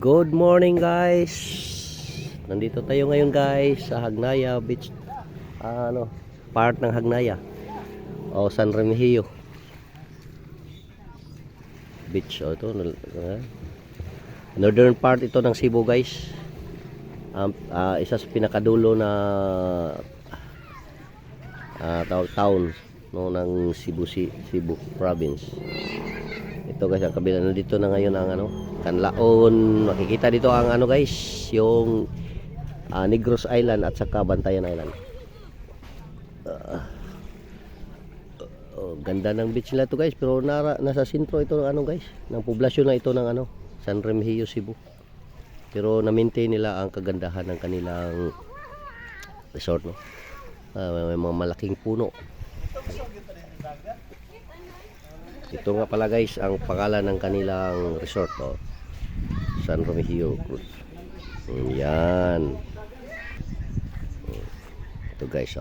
Good morning guys. Nandito tayo ngayon guys sa Hagnaya Beach. Part ng Hagnaya o San Remigio Beach. Ito northern part ito ng Cebu guys. Isa sa pinakadulo na town no, ng Cebu province. Ito guys, ang kabila na dito na ngayon ang Canlaon. Makikita dito ang guys, yung Negros Island at saka Bantayan Island. Ganda ng beach nila to guys, pero nasa sentro ito guys, ng poblasyon na ito ng San Remigio, Cebu. Pero na-maintain nila ang kagandahan ng kanilang resort, no. May mga malaking puno. Ito nga pala guys ang pangalan ng kanilang resort, San Remigio. Yan. Ito guys,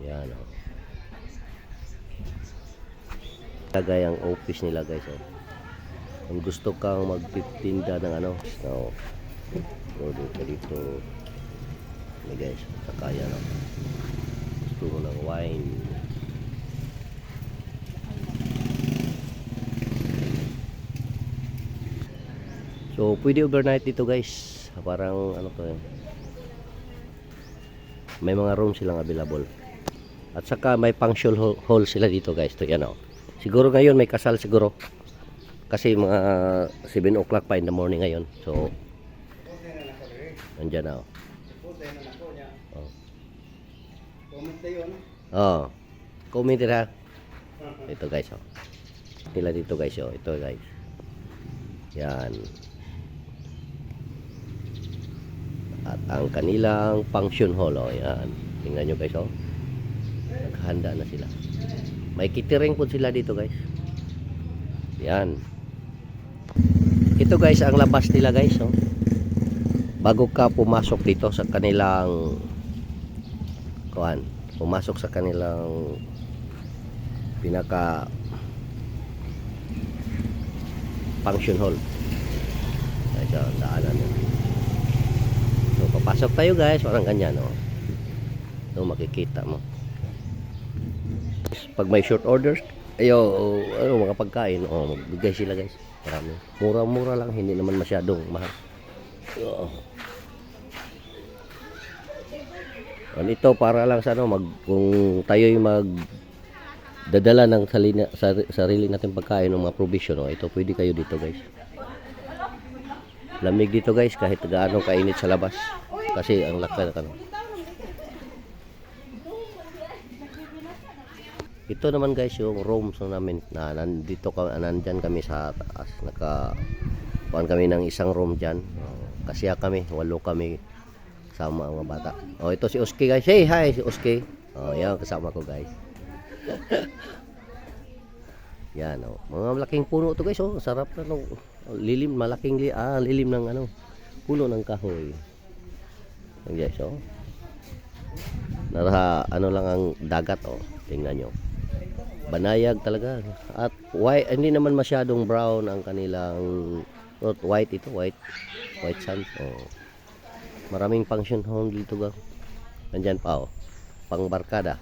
yan, lagay ang office nila guys, kung gusto kang magtitinda ng order ka dito guys, kaya gusto mo ng wine. So pwede overnight dito guys. Parang may mga room silang available. At saka may function hall sila dito guys. Ito yan Siguro ngayon may kasal siguro. Kasi mga 7 o'clock pa in the morning ngayon. So nandiyan na comment na. Ito guys Nila dito guys Ito guys. Yan. At ang kanilang function hall, yan. Tingnan nyo guys, naghahanda na sila. May catering po sila dito guys. Yan. Ito guys ang labas nila guys, bago ka pumasok dito sa kanilang pumasok sa kanilang pinaka function hall. Ito ang daanan nyo. So papasok tayo guys, parang ganyan makikita mo. Pag may short orders, mga pagkain, magbigay sila guys. Marami. Mura-mura lang, hindi naman masyadong mahal. Ito para lang sa kung tayo'y magdadala ng sarili natin pagkain ng mga provision, ito pwede kayo dito guys. Lamig dito guys kahit gaano kainit sa labas kasi ang lakad Ito naman guys yung rooms namin na nandito nandyan kami sa taas. Nakakuan kami ng isang room dyan. Kasi kami 8 kami sama ang mga bata. Ito si Oski guys. Hey, hi si Oski. Yan kasama ko guys. Yan mga malaking puno to guys. Sarap na lilim, malaking lilim ng puno ng kahoy. Guys, lang ang dagat, tingnan nyo. Banayag talaga. At white, hindi naman masyadong brown ang kanilang white ito, white sand. Maraming function hall dito ga. Nandyan pa pang barkada.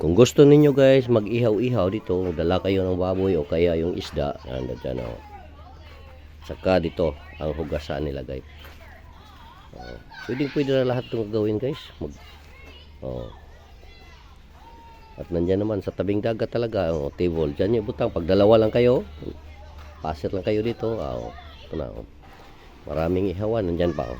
Kung gusto ninyo guys mag-ihaw-ihaw dito, magdala kayo ng baboy o kaya yung isda, nandiyan saka dito ang hugasan nila guys. Pwede na lahat itong gawin guys. At nandiyan naman sa tabing dagat talaga table, dyan yung butang. Pag dalawa lang kayo, pasir lang kayo dito. Ito na maraming ihawan, nandiyan pa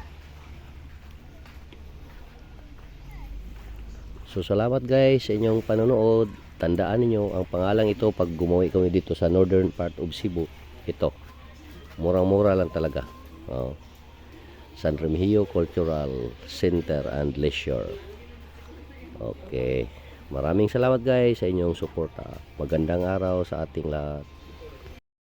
So salamat guys sa inyong panonood. Tandaan niyo ang pangalang ito pag gumawa kami dito sa northern part of Cebu. Ito. Murang-mura lang talaga. San Remigio Cultural Center and Leisure. Okay. Maraming salamat guys sa inyong suporta. Magandang araw sa ating lahat.